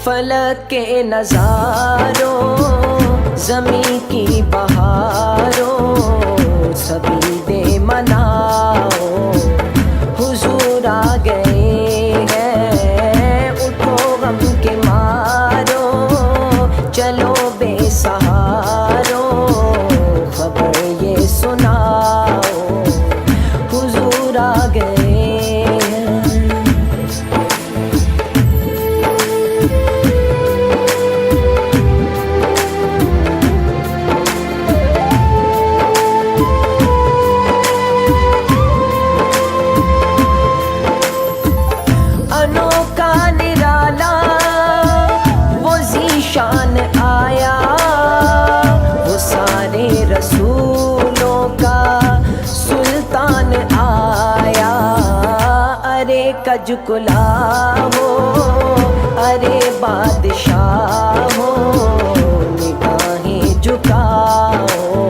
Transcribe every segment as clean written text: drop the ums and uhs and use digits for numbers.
فلک کے نظاروں زمین کی بہاروں سبھی دے مناؤ حضور آ گئے ہیں اٹھو غم کے مارو چلو بے سہاروں خبر یہ سناؤ حضور آ گئے شان آیا وہ سارے رسولوں کا سلطان آیا ارے کج کلا ہو ارے بادشاہ ہو نگاہیں جھکاؤ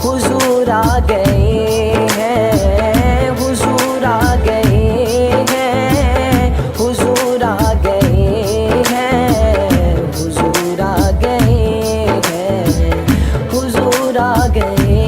حضور آ گئے ہیں حضور آ گئے ہیں حضور آ گئے ہیں حضور آ گئے ہیں حضور آ گئے ہیں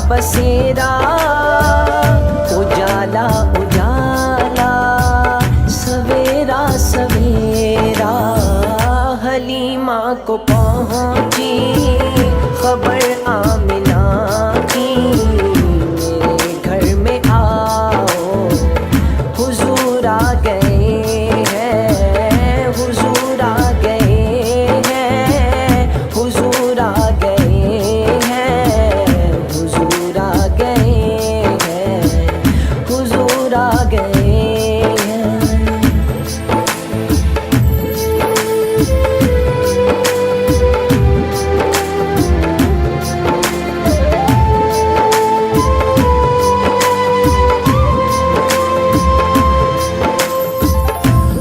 بسیرا اجالا اجالا سویرا سویرا حلیمہ کو پہنچی خبر آمنہ کی میرے گھر میں آؤ حضور آ گئے ہیں حضور آ گئے ہیں حضور آ گئے ہیں حضور آ گئے ہیں حضور آ گئے ہیں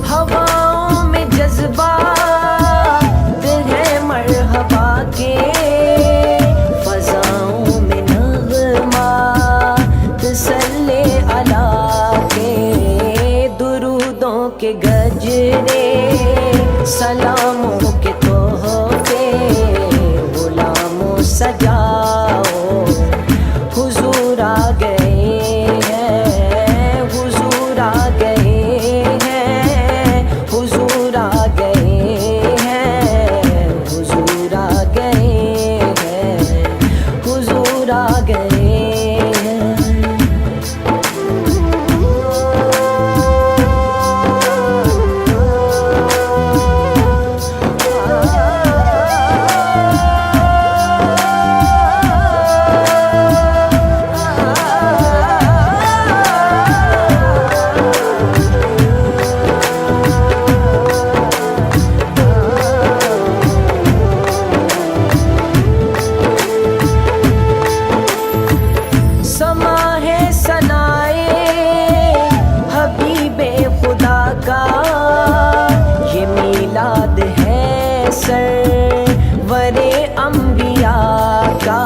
ہواؤں میں جذبات ہیں مرحبا کے فضاؤں میں نغمات صلی علی کے درودوں کے گجرے سلاموں کے تحفے غلاموں سجاؤ حضور آ گئے ہیں حضور آ گئے ہیں حضور آ گئے ہیں حضور آ گئے ہیں حضور آ گئے ہیں سما ہے ثنائے حبیب خدا کا یہ میلاد ہے سرور انبیاء کا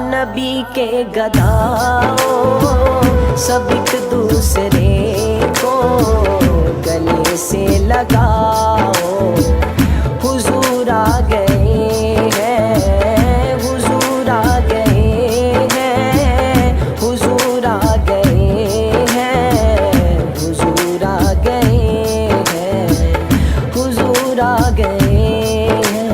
نبی کے گداؤں سب ایک دوسرے کو گلے سے لگاؤ حضور آ گئے ہیں حضور آ گئے ہیں حضور آ گئے ہیں حضور آ گئے ہیں حضور آ گئے ہیں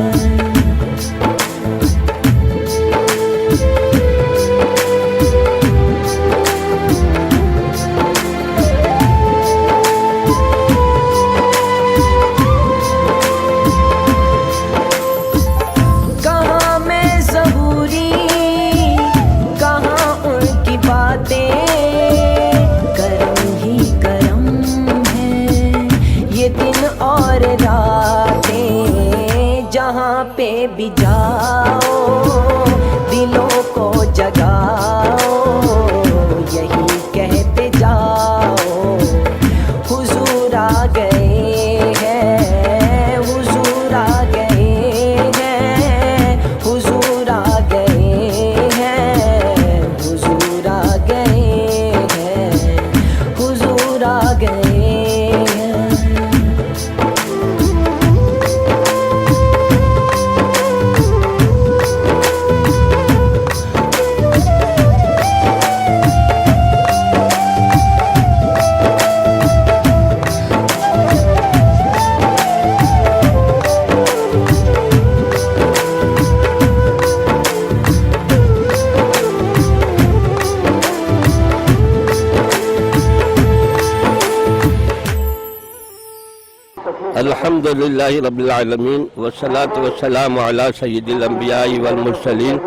الحمد للہ رب العالمین والصلاة والسلام علی سید الانبیاء والمرسلین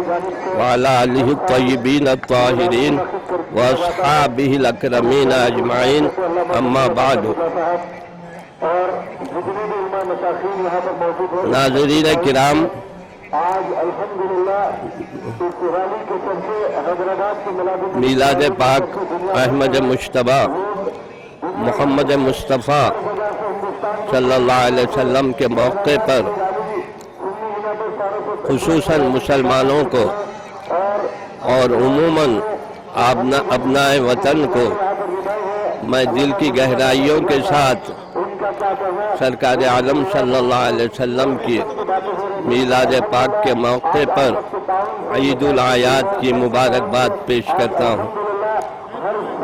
وعلی آلہ الطیبین الطاہرین واصحابہ الاکرمین اجمعین اما بعد۔ ناظرین کرام، میلاد پاک احمد مجتبیٰ محمد مصطفیٰ صلی اللہ علیہ وسلم کے موقع پر خصوصاً مسلمانوں کو اور عموماً ابنائے وطن کو میں دل کی گہرائیوں کے ساتھ سرکار عالم صلی اللہ علیہ وسلم کی میلاد پاک کے موقع پر عید الاعیاد کی مبارکباد پیش کرتا ہوں۔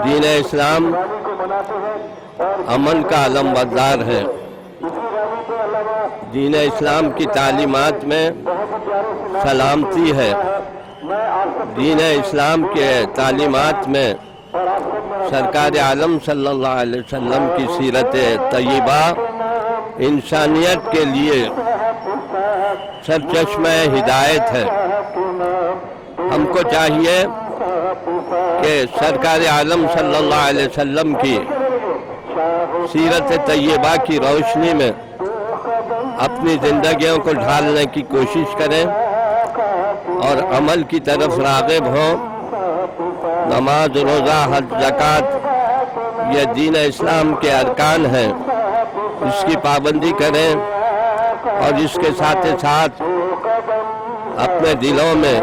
دین اسلام امن کا علم بردار ہے۔ دین اسلام کی تعلیمات میں سلامتی ہے۔ دین اسلام کے تعلیمات میں سرکار عالم صلی اللہ علیہ وسلم کی سیرت طیبہ انسانیت کے لیے سرچشمہ ہدایت ہے۔ ہم کو چاہیے کہ سرکار عالم صلی اللہ علیہ وسلم کی سیرت طیبہ کی روشنی میں اپنی زندگیوں کو ڈھالنے کی کوشش کریں اور عمل کی طرف راغب ہوں۔ نماز، روزہ، حج، زکوٰۃ یہ دین اسلام کے ارکان ہیں، اس کی پابندی کریں اور اس کے ساتھ ساتھ اپنے دلوں میں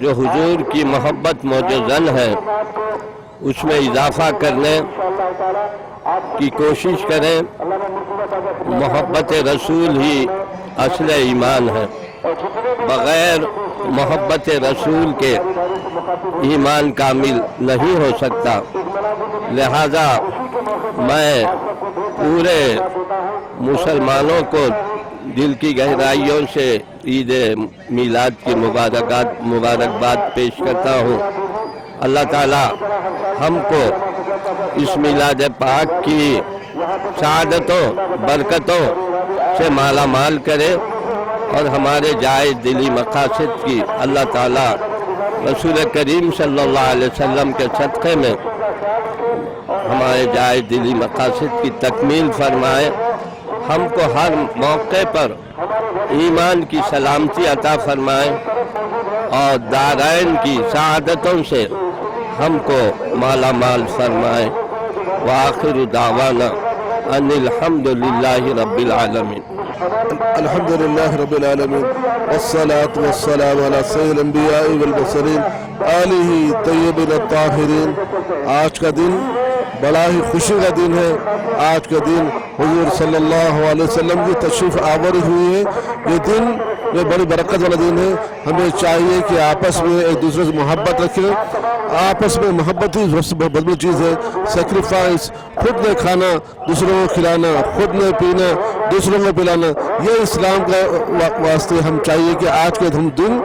جو حضور کی محبت موجزن ہے اس میں اضافہ کرنے کی کوشش کریں۔ محبت رسول ہی اصل ایمان ہے۔ بغیر محبت رسول کے ایمان کامل نہیں ہو سکتا۔ لہذا میں پورے مسلمانوں کو دل کی گہرائیوں سے عید میلاد کی مبارکباد پیش کرتا ہوں۔ اللہ تعالی ہم کو اس میلاد پاک کی سعادتوں برکتوں سے مالا مال کرے اور ہمارے جائز دلی مقاصد کی اللہ تعالی رسول کریم صلی اللہ علیہ وسلم کے صدقے میں ہمارے جائز دلی مقاصد کی تکمیل فرمائے۔ ہم کو ہر موقع پر ایمان کی سلامتی عطا فرمائے اور دارین کی سعادتوں سے ہم کو مالا مال فرمائے۔ وآخر دعوانا ان الحمد للہ رب العالمین۔ الحمد للہ رب العالمین والصلاة والسلام علی سید الانبیاء والمرسلین آلہ طیبین الطاہرین۔ آج کا دن بڑا ہی خوشی کا دن ہے۔ آج کا دن حضور صلی اللہ علیہ وسلم کی تشریف آوری ہوئی ہے۔ یہ دن یہ بڑی برکت والا دن ہے۔ ہمیں چاہیے کہ آپس میں ایک دوسرے سے محبت رکھیں۔ آپس میں محبت ہی بہت بڑی چیز ہے۔ سیکریفائس، خود نے کھانا دوسروں کو کھلانا، خود نے پینا دوسروں کو پلانا، یہ اسلام کا واسطے ہم چاہیے کہ آج کے دن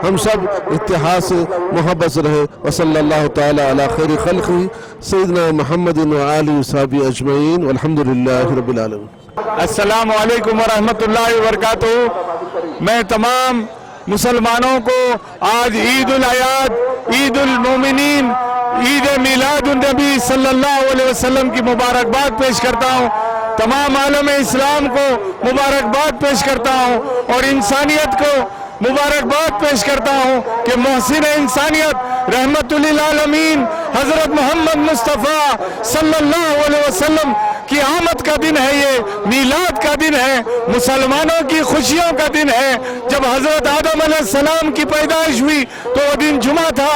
ہم سب اتحاد سے محبت سے رہے۔ وصلی اللہ تعالی علی خیر خلقہ سیدنا محمد وآلہ وصحبہ اجمعین والحمد للہ رب العالمین۔ السلام علیکم ورحمۃ اللہ وبرکاتہ۔ میں تمام مسلمانوں کو آج عید الاعیاد، عید المومنین، عید میلاد النبی صلی اللہ علیہ وسلم کی مبارکباد پیش کرتا ہوں۔ تمام عالم اسلام کو مبارکباد پیش کرتا ہوں اور انسانیت کو مبارکباد پیش کرتا ہوں کہ محسن انسانیت رحمت للعالمین حضرت محمد مصطفیٰ صلی اللہ علیہ وسلم کی آمد کا دن ہے۔ یہ میلاد کا دن ہے، مسلمانوں کی خوشیوں کا دن ہے۔ جب حضرت آدم علیہ السلام کی پیدائش ہوئی تو وہ دن جمعہ تھا۔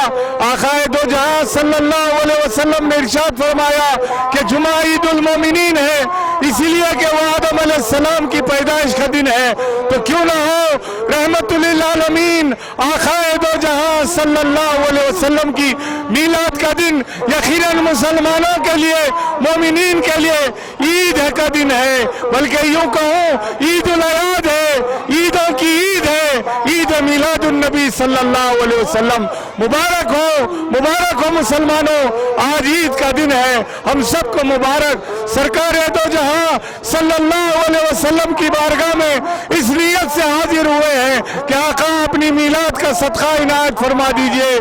آقا دو جہاں صلی اللہ علیہ وسلم نے ارشاد فرمایا کہ جمعہ عید المومنین ہے، اسی لیے کہ وہ آدم علیہ السلام کی پیدائش کا دن ہے۔ تو کیوں نہ ہو رحمت للعالمین آقا دو جہاں صلی اللہ علیہ وسلم کی میلاد کا دن یقیناً مسلمانوں کے لیے، مومنین کے لیے عید کا دن ہے، بلکہ یوں کہوں عید الاعیاد ہے، عیدوں کی عید ہے، عید عید میلاد النبی صلی اللہ علیہ وسلم مبارک ہو مسلمانوں. آج عید کا دن ہے، ہم سب کو مبارک. سرکار دو جہاں صلی اللہ علیہ وسلم کی بارگاہ میں اس نیت سے حاضر ہوئے ہیں کہ آقا اپنی میلاد کا صدقہ عنایت فرما دیجئے.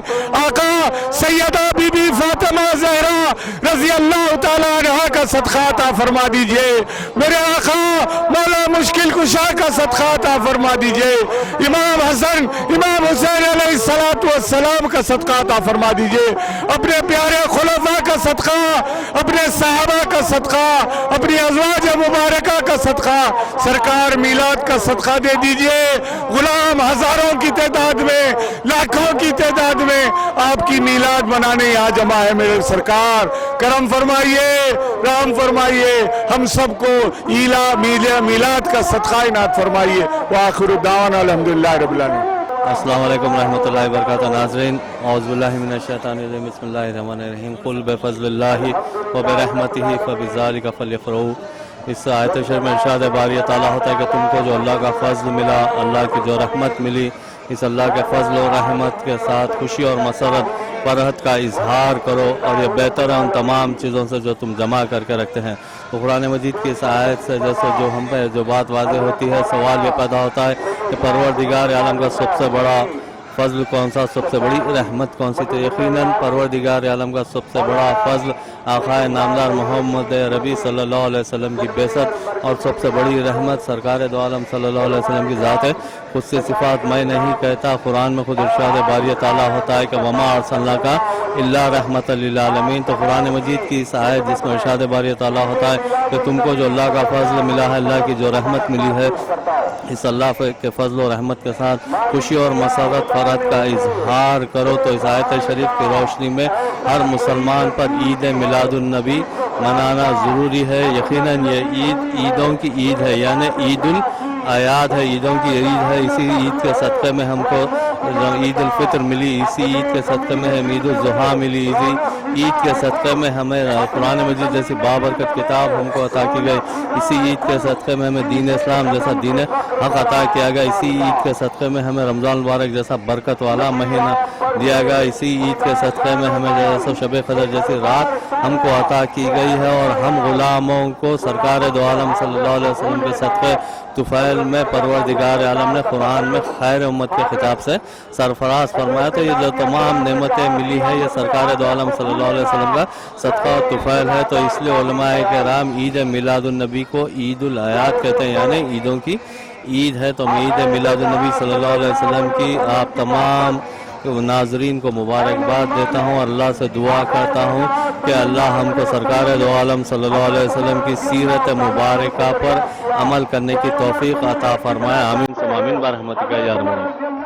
آقا سیدہ بی بی فاطمہ زہرا رضی اللہ تعالیٰ عنہ کا صدقہ عطا فرما دیجئے. میرے آقا مولا مشکل کشا کا صدقہ عطا فرما دیجئے. امام حسن امام حسین علیہ السلام کا صدقہ عطا فرما دیجئے. اپنے پیارے خلفاء کا صدقہ، اپنے صحابہ کا صدقہ، اپنی ازواج مبارکہ کا صدقہ، سرکار میلاد کا صدقہ دے دیجئے. غلام ہزاروں کی تعداد میں، لاکھوں کی تعداد میں آپ کی میلاد منانے یہاں جمع ہے. میرے سرکار کرم فرمائیے، رحم فرمائیے، ہم سب کو میلاد کا صدقہ عنایت فرمائیے. وآخر الدعوانا الحمدللہ رب العالمین. السلام علیکم ورحمۃ اللہ وبرکاتہ. ناظرین، اعوذ باللہ من الشیطان الرجیم، بسم اللہ الرحمن الرحیم. قل بفضل اللہ وبرحمتہ فبذالک فلیفرحوا. اس آیت شریف میں ارشاد باری تعالیٰ ہوتا ہے کہ تم کو جو اللہ کا فضل ملا، اللہ کی جو رحمت ملی، اس اللہ کے فضل و رحمت کے ساتھ خوشی اور مسرت فرحت کا اظہار کرو، اور یہ بہتر ہے ان تمام چیزوں سے جو تم جمع کر کے رکھتے ہیں. تو قرآن مجید کی اس آیت سے جیسے جو ہم پہ جو بات واضح ہوتی ہے، سوال یہ پیدا ہوتا ہے کہ پروردگار عالم کا سب سے بڑا فضل کون سا، سب سے بڑی رحمت کون سی؟ تو یقیناً پروردگار عالم کا سب سے بڑا فضل آقا نامدار محمد ربی صلی اللہ علیہ وسلم کی بعثت، اور سب سے بڑی رحمت سرکار دو عالم صلی اللہ علیہ وسلم کی ذات ہے. خود سے صفات میں نہیں کہتا، قرآن میں خود ارشاد باری تعالیٰ ہوتا ہے کہ وما ارسلناک الا رحمت للعالمین. تو قرآن مجید کی اس آیت جس میں ارشاد باری تعالیٰ ہوتا ہے کہ تم کو جو اللہ کا فضل ملا ہے، اللہ کی جو رحمت ملی ہے، اس اللہ کے فضل و رحمت کے ساتھ خوشی اور مسرت فرحت کا اظہار کرو. تو اس آیت شریف کی روشنی میں ہر مسلمان پر عید میلاد النبی منانا ضروری ہے. یقیناً یہ عیدوں کی عید ہے، یعنی عید الاعیاد ہے، عیدوں کی عید ہے. اسی عید کے صدقے میں ہم کو عید الفطر ملی، اسی عید کے صدقے میں ہم عید الاضحیٰ ملی، اسی عید کے صدقے میں ہمیں قرآن مجید جیسی بابرکت کتاب ہم کو عطا کی گئی، اسی عید کے صدقے میں ہمیں دین اسلام جیسا دین حق عطا کیا گیا، اسی عید کے صدقے میں ہمیں رمضان المبارک جیسا برکت والا مہینہ دیا گیا، اسی عید کے صدقے میں ہمیں جیسا شب قدر جیسی رات ہم کو عطا کی گئی ہے. اور ہم غلاموں کو سرکار دو عالم صلی اللہ علیہ وسلم کے صدقے طفیل میں پروردگار عالم نے قرآن میں خیر امت کے خطاب سے سرفراز فرمایا. تو یہ جو تمام نعمتیں ملی ہے، یہ سرکار دو عالم صلی اللہ علیہ وسلم کا صدقہ و طفیل ہے. تو اس لیے علماء کرام عید میلاد النبی کو عید الاعیاد کہتے ہیں، یعنی عیدوں کی عید ہے. تو میں عید میلاد النبی صلی اللہ علیہ وسلم کی آپ تمام ناظرین کو مبارکباد دیتا ہوں. اللہ سے دعا کرتا ہوں کہ اللہ ہم کو سرکار دو عالم صلی اللہ علیہ وسلم کی سیرت مبارکہ پر عمل کرنے کی توفیق عطا فرمائے. آمین ثم آمین برحمتک یا ارحم الراحمین.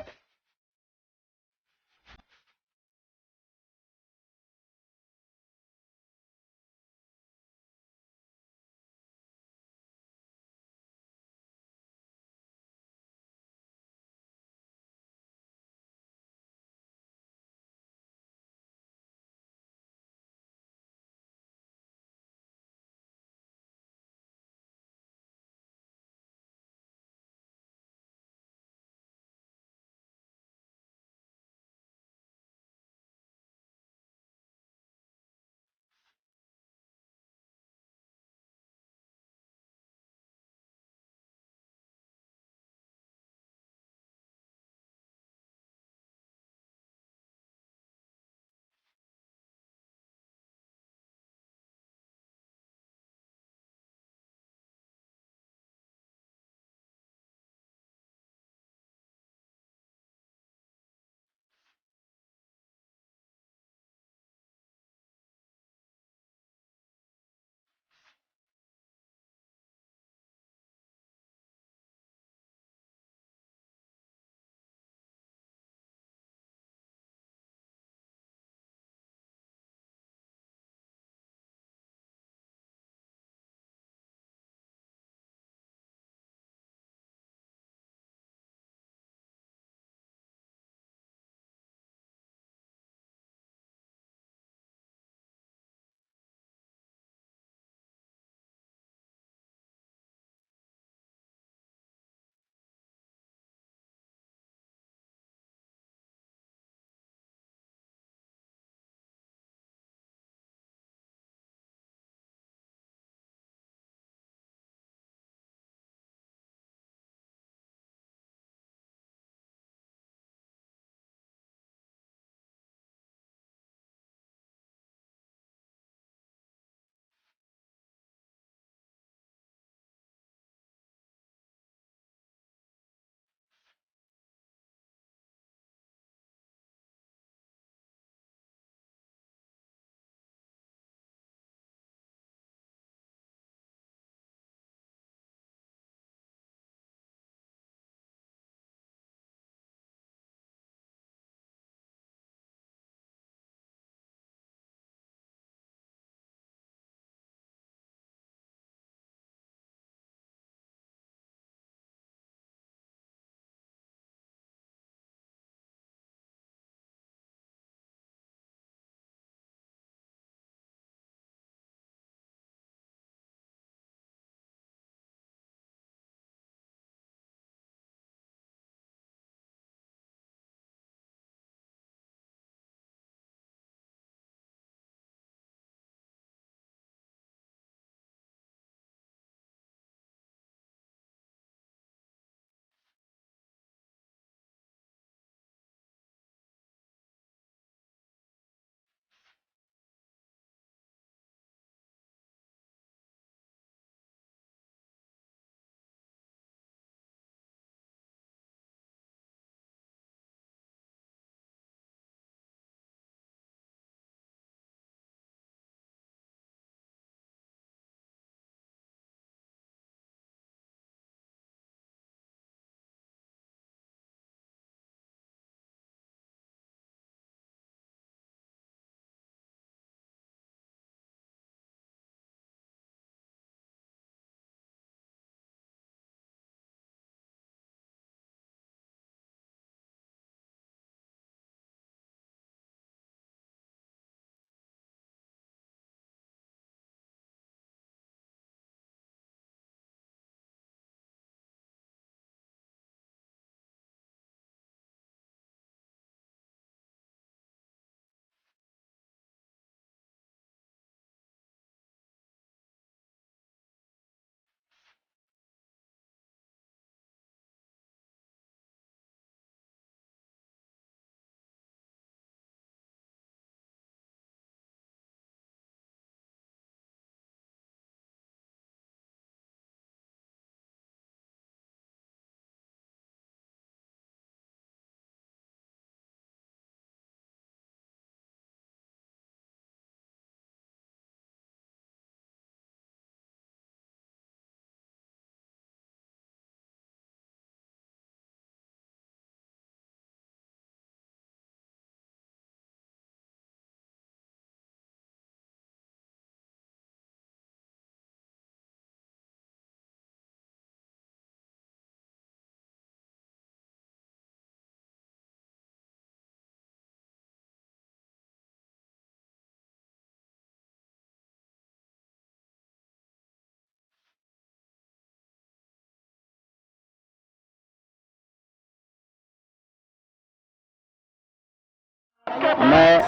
میں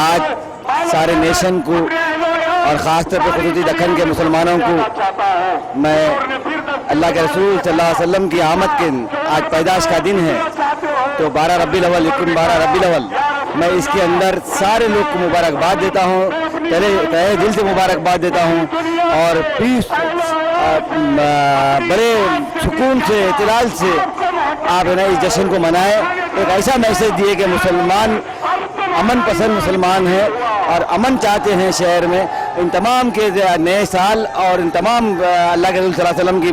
آج سارے نیشن کو اور خاص طور پہ خصوصی دکن کے مسلمانوں کو میں اللہ کے رسول صلی اللہ علیہ وسلم کی آمد کے آج پیدائش کا دن ہے، تو 12 ربیع الاول یکم 12 ربیع الاول میں اس کے اندر سارے لوگ کو مبارکباد دیتا ہوں، تہہ دل سے مبارکباد دیتا ہوں، اور پیس بڑے سکون سے اطلاع سے آپ اس جشن کو منائیں، ایک ایسا میسج دیے کہ مسلمان امن پسند مسلمان ہیں اور امن چاہتے ہیں شہر میں۔ ان تمام کے نئے سال اور ان تمام اللہ کے رسول صلی اللہ علیہ وسلم کی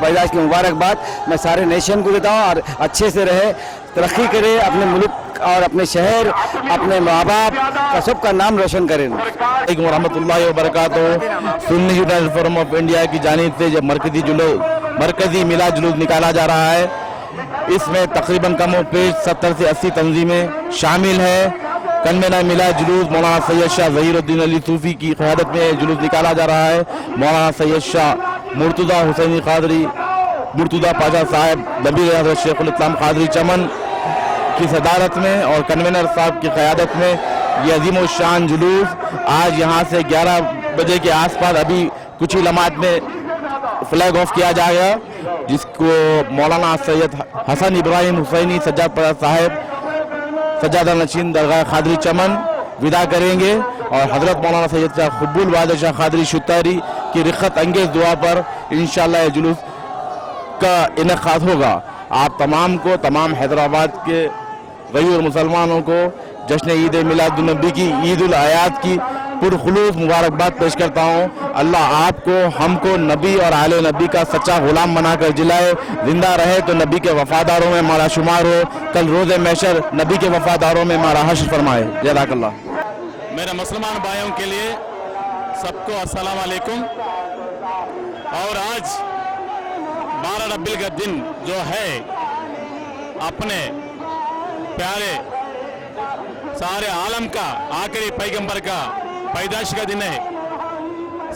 پیدائش کی مبارکباد میں سارے نیشن کو دیتا ہوں، اور اچھے سے رہے، ترقی کرے، اپنے ملک اور اپنے شہر، اپنے ماں باپ کا سب کا نام روشن کریں۔ علیکم ورحمۃ اللہ وبرکاتہ۔ سنی یونائٹڈ فورم آف انڈیا کی جانب سے جب مرکزی میلاد جلوس نکالا جا رہا ہے، اس میں تقریباً کم و بیش 70 سے 80 تنظیمیں شامل ہیں۔ کنوینر میلاد جلوس مولانا سید شاہ ظہیر الدین علی صوفی کی قیادت میں جلوس نکالا جا رہا ہے۔ مولانا سید شاہ مرتضی حسینی قادری، مرتضی پاشا صاحب، نبی حضرت شیخ الاسلام قادری چمن کی صدارت میں اور کنوینر صاحب کی قیادت میں یہ عظیم الشان جلوس آج یہاں سے 11 بجے کے آس پاس ابھی کچھ ہی لمحات میں فلیگ آف کیا جائے گا، جس کو مولانا سید حسن ابراہیم حسینی سجاد پرست صاحب سجادہ نشین درگاہ قادری چمن ودا کریں گے، اور حضرت مولانا سید شاہ خب الوادع شاہ قادری شتاری کی رخت انگیز دعا پر انشاءاللہ یہ جلوس کا انعقاد ہوگا۔ آپ تمام کو، تمام حیدرآباد کے غیور مسلمانوں کو جشن عید میلاد النبی کی عید الاعیاد کی پرخلوص مبارکباد پیش کرتا ہوں۔ اللہ آپ کو، ہم کو نبی اور آل نبی کا سچا غلام بنا کر جلائے، زندہ رہے تو نبی کے وفاداروں میں ہمارا شمار ہو، کل روز محشر نبی کے وفاداروں میں ہمارا حشر فرمائے۔ جزاک اللہ۔ میرے مسلمان بھائیوں کے لیے سب کو السلام علیکم۔ اور آج 12 ربیع کا دن جو ہے اپنے پیارے سارے عالم کا آخری پیغمبر کا پیدائش کا دن ہے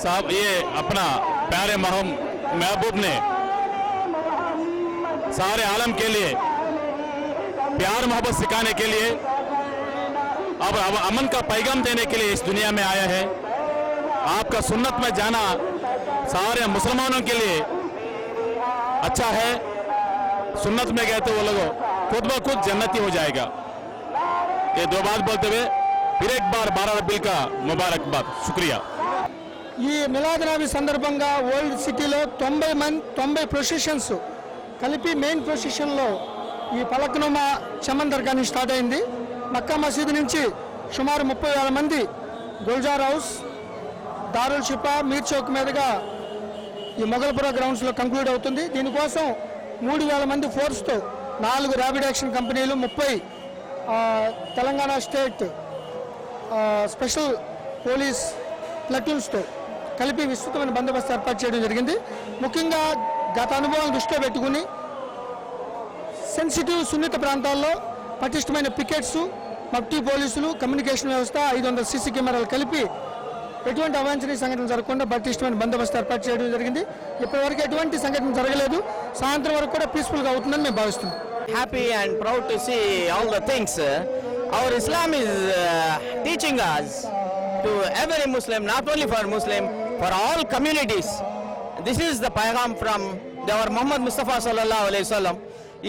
صاحب۔ یہ اپنا پیارے محبوب نے سارے عالم کے لیے پیار محبت سکھانے کے لیے اب امن کا پیغام دینے کے لیے اس دنیا میں آیا ہے۔ آپ کا سنت میں جانا سارے مسلمانوں کے لیے اچھا ہے، سنت میں گئے تو وہ لوگ خود بخود جنتی ہو جائے گا۔ یہ دو بات بولتے ہوئے پھر ایک بار 12 ربیع کا مبارکباد، شکریہ۔ ఈ మిలాద్ నబీ సందర్భంగా వరల్డ్ సిటీలో 90 ప్రొసెషన్స్ కలిపి మెయిన్ ప్రొసెషన్లో ఈ పలక్నుమా చమన్ దర్గాని స్టార్ట్ అయింది। మక్కా మసీదు నుంచి సుమారు 30,000 మంది గుల్జార్ హౌస్, దారుల్ షిఫా, మీర్ చౌక్ మీదుగా ఈ మొగల్పుర గ్రౌండ్స్లో కంక్లూడ్ అవుతుంది। దీనికోసం 3,000 మంది ఫోర్స్తో 4 ర్యాపిడ్ యాక్షన్ కంపెనీలు, 30 తెలంగాణ స్టేట్ స్పెషల్ పోలీస్ ప్లటూన్స్తో కలిపి విస్తృతమైన బందోబస్తు ఏర్పాటు చేయడం జరిగింది। ముఖ్యంగా గత అనుభవాలను దృష్టిలో పెట్టుకుని సెన్సిటివ్ సున్నిత ప్రాంతాల్లో పటిష్టమైన పికెట్స్, మఫ్టీ పోలీసులు, కమ్యూనికేషన్ వ్యవస్థ, 500 సీసీ కెమెరాలు కలిపి ఎటువంటి అవాంఛనీయ సంఘటనలు జరగకుండా పటిష్టమైన బందోబస్తు ఏర్పాటు చేయడం జరిగింది। ఇప్పటివరకు ఎటువంటి సంఘటన జరగలేదు। సాయంత్రం వరకు కూడా పీస్ఫుల్గా అవుతుందని మేము భావిస్తున్నాం। Happy and proud to see all the things our Islam is teaching us to every Muslim, not only for Muslim, for all communities. This is the paygam from our Muhammad Mustafa sallallahu alaihi wasallam.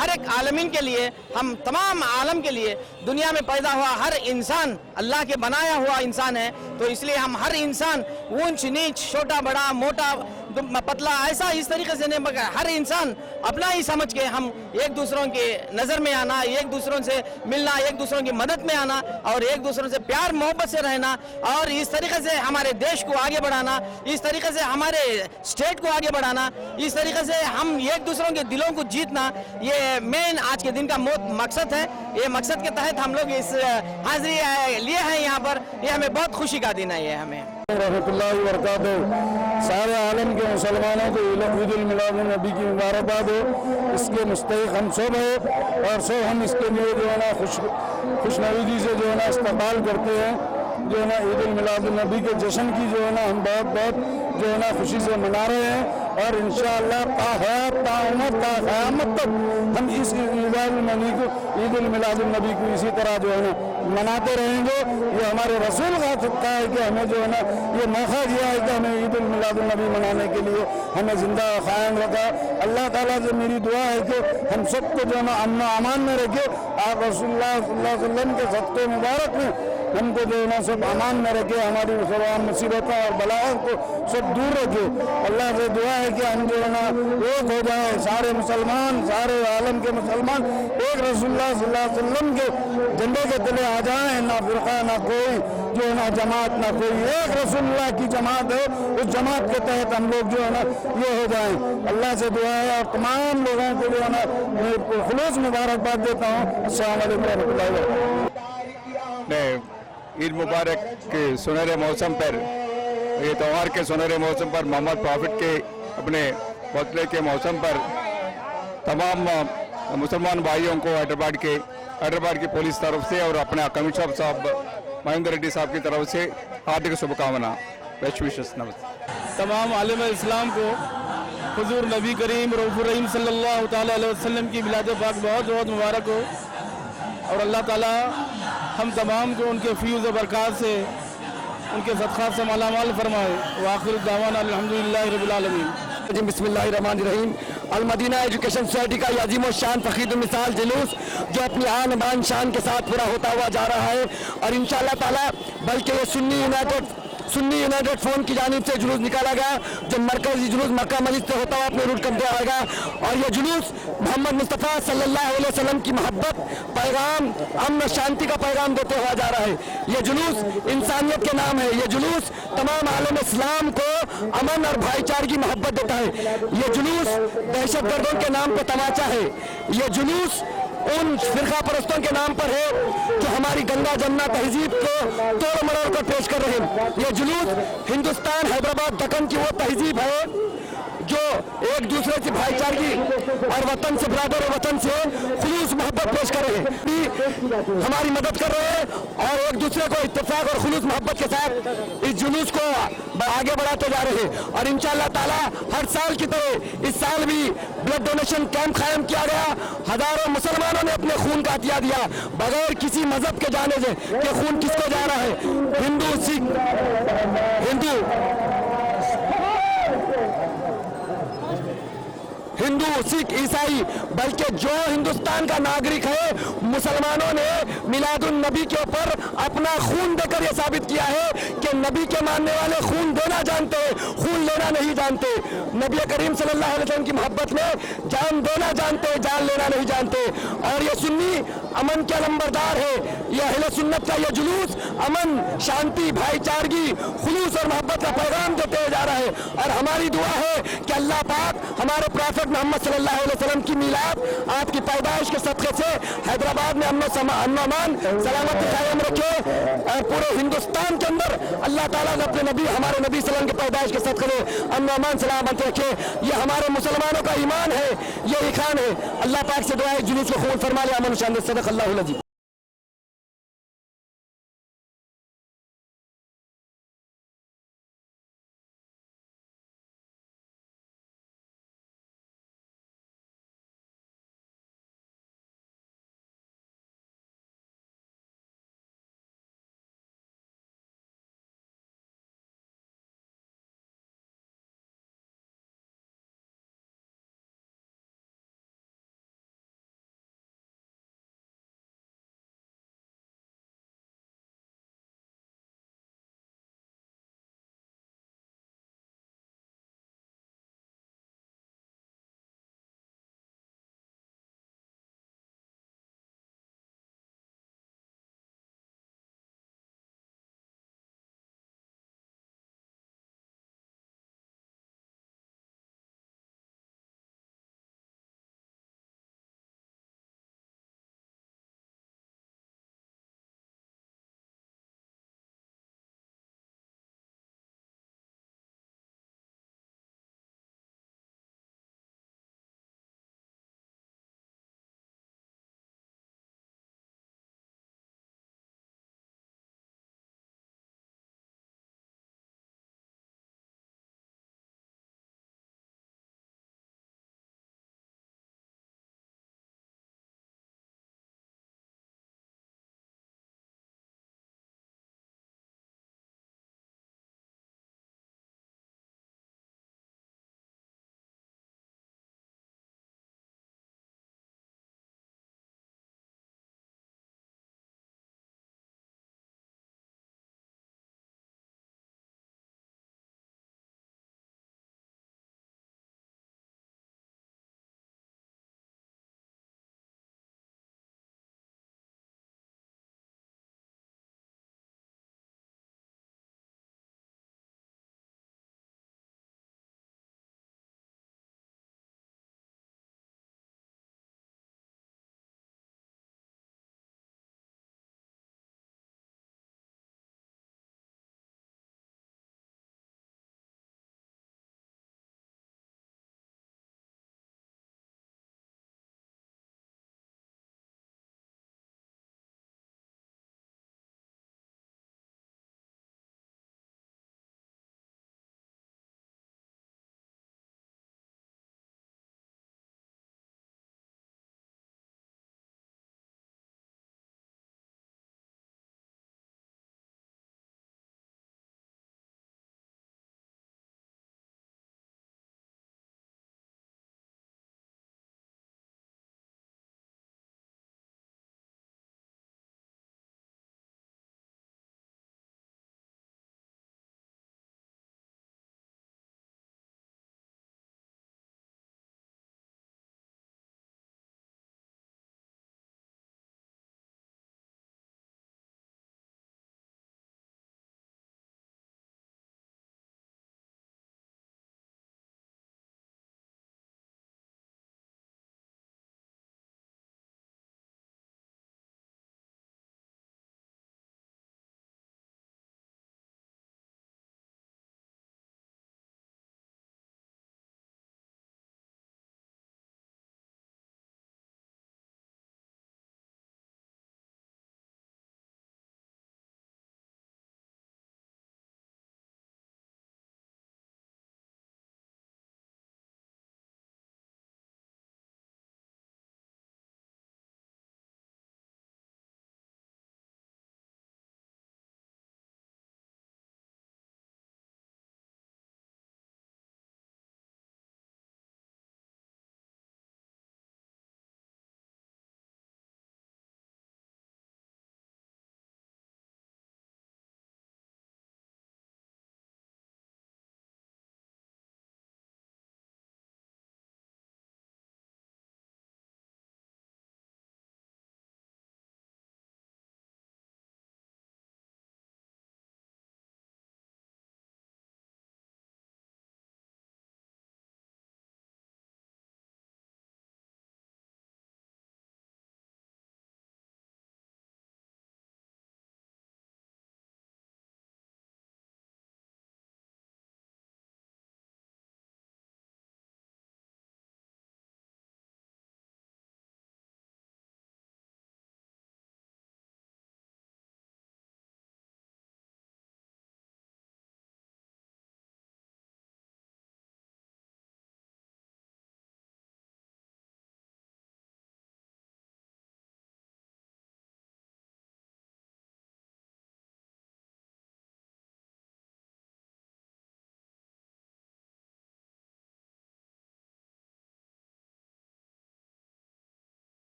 ہر ایک عالمین کے لیے، ہم تمام عالم کے لیے، دنیا میں پیدا ہوا ہر انسان اللہ کے بنایا ہوا انسان ہے، تو اس لیے ہم ہر انسان اونچ نیچ، چھوٹا بڑا، موٹا پتلا، ایسا اس طریقے سے نہیں، مگر ہر انسان اپنا ہی سمجھ کے ہم ایک دوسروں کے نظر میں آنا، ایک دوسروں سے ملنا، ایک دوسروں کی مدد میں آنا اور ایک دوسروں سے پیار محبت سے رہنا، اور اس طریقے سے ہمارے دیش کو آگے بڑھانا، اس طریقے سے ہمارے اسٹیٹ کو آگے بڑھانا، اس طریقے سے ہم ایک دوسروں کے دلوں کو جیتنا، یہ مین آج کے دن کا مقصد ہے۔ یہ مقصد کے تحت ہم لوگ اس حاضری لیے ہیں یہاں پر، یہ ہمیں بہت خوشی کا دن ہے یہ ہمیں۔ رحمۃ اللہ وبرکاتہ، سارے عالم کے مسلمانوں کو عید المیلاد النبی کی مبارکباد ہو۔ اس کے مستحق ہم سب ہیں اور سب ہم اس کے لیے جو ہے نا خوش نویدی سے جو ہے نا استقبال کرتے ہیں۔ جو ہے نا عید المیلاد النبی کے جشن کی جو ہے نا ہم بہت جو ہے نا خوشی سے منا رہے ہیں، اور انشاءاللہ تا حیات تا عمر تا قیامت تک ہم اس عید المیلاد النبی کو اسی طرح جو ہے نا مناتے رہیں گے۔ یہ ہمارے رسول کا صدقہ ہے کہ ہمیں جو ہے نا یہ موقع دیا ہے کہ ہمیں عید المیلاد النبی منانے کے لیے ہمیں زندہ قائم رکھا۔ اللہ تعالیٰ سے میری دعا ہے کہ ہم سب کو جو ہے نا امن و امان میں رکھے، آپ رسول اللہ صلی اللہ علیہ وسلم کے صدقے مبارک میں ہم کو جو ہے نا سب امان میں رکھے، ہماری تمام مصیبتوں اور بلاؤں کو سب دور رکھے۔ اللہ سے دعا ہے کہ ہم جو ہے نا ایک ہو جائیں، سارے مسلمان، سارے عالم کے مسلمان ایک رسول اللہ صلی اللہ علیہ وسلم کے جھنڈے کے تلے آ جائیں، نہ فرقہ، نہ کوئی جو ہے نا جماعت، نہ کوئی، ایک رسول اللہ کی جماعت ہے، اس جماعت کے تحت ہم لوگ جو ہے نا یہ ہو جائیں۔ اللہ سے دعا ہے اور تمام لوگوں کو جو ہے نا میں خلوص مبارکباد دیتا ہوں۔ السلام علیکم ورحمۃ اللہ وبرکاتہ۔ عید مبارک کے سنہرے موسم پر، یہ تہوار کے سنہرے موسم پر، محمد پرافٹ کے اپنے برتھ ڈے کے موسم پر تمام مسلمان بھائیوں کو حیدرآباد کی پولیس طرف سے اور اپنے کمشنر صاحب مہندر ریڈی صاحب کی طرف سے ہاردک شبھ کامنا، بیسٹ وشز، نمستے۔ تمام عالم اسلام کو حضور نبی کریم رؤوف الرحیم صلی اللہ تعالی علیہ وسلم کی میلاد پاک بہت بہت مبارک ہو، اور اللہ تعالی ہم تمام کو ان کے فیض و برکات سے، ان کے صدقات سے مالا مال فرمائے۔ وآخر دعوانا الحمدللہ رب العالمین۔ بسم اللہ الرحمن الرحیم۔ المدینہ ایجوکیشن سوسائٹی کا یہ عظیم الشان فخر مثال جلوس جو اپنی آن بان شان کے ساتھ پورا ہوتا ہوا جا رہا ہے، اور انشاءاللہ تعالی بلکہ یہ سنی یونائٹڈ فون کی جانب سے جلوس نکالا گیا، جو مرکزی جلوس مکہ مسجد سے ہوتا ہوا اپنے روٹ کرتے آئے گا، اور یہ جلوس محمد مصطفیٰ صلی اللہ علیہ وسلم کی محبت، پیغام، امن و شانتی کا پیغام دیتے ہوا جا رہا ہے۔ یہ جلوس انسانیت کے نام ہے، یہ جلوس تمام عالم اسلام کو امن اور بھائی چارگی محبت دیتا ہے۔ یہ جلوس دہشت گردوں کے نام پہ تماچا ہے، یہ جلوس ان فرقہ پرستوں کے نام پر ہے جو ہماری گنگا جمنا تہذیب کو توڑ مروڑ کر پیش کر رہے ہیں۔ یہ جلوس ہندوستان، حیدرآباد، دکن کی وہ تہذیب ہے جو ایک دوسرے سے بھائی چارگی اور وطن سے برادر وطن سے خلوص محبت پیش کر رہے ہیں، ہماری مدد کر رہے ہیں، اور ایک دوسرے کو اتفاق اور خلوص محبت کے ساتھ اس جلوس کو آگے بڑھاتے جا رہے ہیں۔ اور انشاءاللہ تعالی ہر سال کی طرح اس سال بھی بلڈ ڈونیشن کیمپ قائم کیا گیا، ہزاروں مسلمانوں نے اپنے خون کا عطیہ دیا بغیر کسی مذہب کے جانے سے کہ خون کس کو جا رہا ہے، ہندو، سکھ، عیسائی، بلکہ جو ہندوستان کا ناگرک ہے، مسلمانوں نے میلاد النبی کے اوپر اپنا خون دے کر یہ ثابت کیا ہے کہ نبی کے ماننے والے خون دینا جانتے ہیں، خون لینا نہیں جانتے۔ نبی کریم صلی اللہ علیہ وسلم کی محبت میں جان دینا جانتے، جان لینا نہیں جانتے۔ اور یہ سنی امن کے علمبردار ہے، یہ اہل سنت کا یہ جلوس امن، شانتی، بھائی چارگی، خلوص اور محبت کا پیغام دیتے ہوئے جا رہا ہے۔ اور ہماری دعا ہے کہ اللہ پاک ہمارے پرافٹ محمد صلی اللہ علیہ وسلم کی میلاد، آپ کی پیدائش کے صدقے سے حیدرآباد میں امن و امان، سلامتی قائم رکھے، اور پورے ہندوستان کے اندر اللہ تعالیٰ نے اپنے نبی، ہمارے نبی صلی اللہ علیہ وسلم کی پیدائش کے صدقے سے امن و امان سلامت رکھے۔ یہ ہمارے مسلمانوں کا ایمان ہے، یہ ایقان ہے۔ اللہ پاک سے دعا ہے جلوس کو قبول فرما لے، امن و شان، صدق اللہ العظیم۔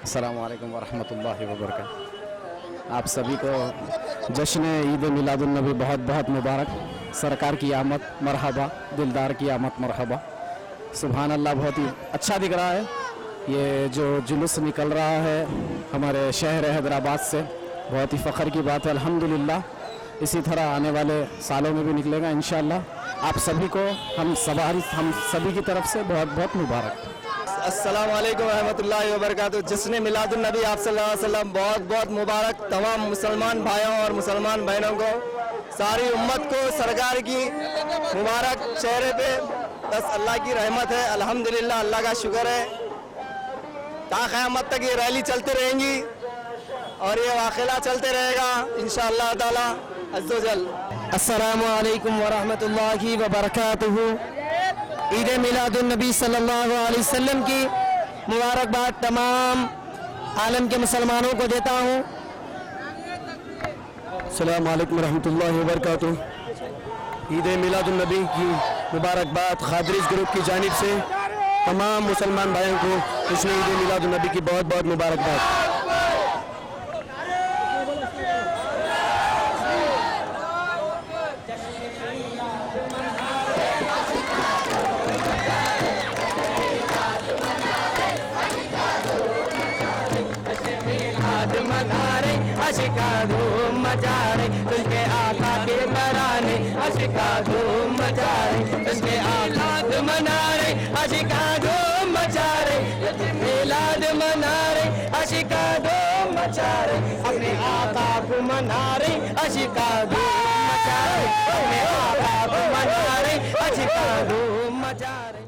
السلام علیکم ورحمۃ اللہ وبرکاتہ. آپ سبھی کو جشن عید میلاد النبی بہت بہت مبارک. سرکار کی آمد مرحبا, دلدار کی آمد مرحبا. سبحان اللہ, بہت ہی اچھا دکھ رہا ہے. یہ جو جلوس نکل رہا ہے ہمارے شہر حیدرآباد سے, بہت ہی فخر کی بات ہے. الحمدللہ اسی طرح آنے والے سالوں میں بھی نکلے گا انشاءاللہ. آپ سبھی کو ہم سبھی کی طرف سے بہت بہت مبارک. السلام علیکم ورحمۃ اللہ وبرکاتہ. جشن میلاد النبی آپ صلی اللہ علیہ وسلم بہت بہت مبارک. تمام مسلمان بھائیوں اور مسلمان بہنوں کو, ساری امت کو سرکار کی مبارک چہرے پہ بس اللہ کی رحمت ہے. الحمدللہ, اللہ کا شکر ہے. تا قیامت تک یہ ریلی چلتی رہیں گی اور یہ واقعہ چلتے رہے گا انشاءاللہ تعالی عز و جل. السلام علیکم ورحمۃ اللہ وبرکاتہ. عید میلاد النبی صلی اللہ علیہ وسلم کی مبارکباد تمام عالم کے مسلمانوں کو دیتا ہوں. السلام علیکم ورحمۃ اللہ وبرکاتہ. عید میلاد النبی کی مبارکباد خادریز گروپ کی جانب سے تمام مسلمان بھائیوں کو جشن عید میلاد النبی کی بہت بہت مبارکباد. عشقا دھوم مچا رہے تجھ کے آقا کے ترانے, عشقا دھوم مچا رہے تجھ کے آقا کو منا رہے, عشقا دھوم مچا رہے میلاد منا رہے, عشقا دھوم مچا رہے اپنے آقا کو منا رہے, عشقا دھوم مچا رہے اپنے آقا کو منا رہے, عشقا دھوم مچا رہے.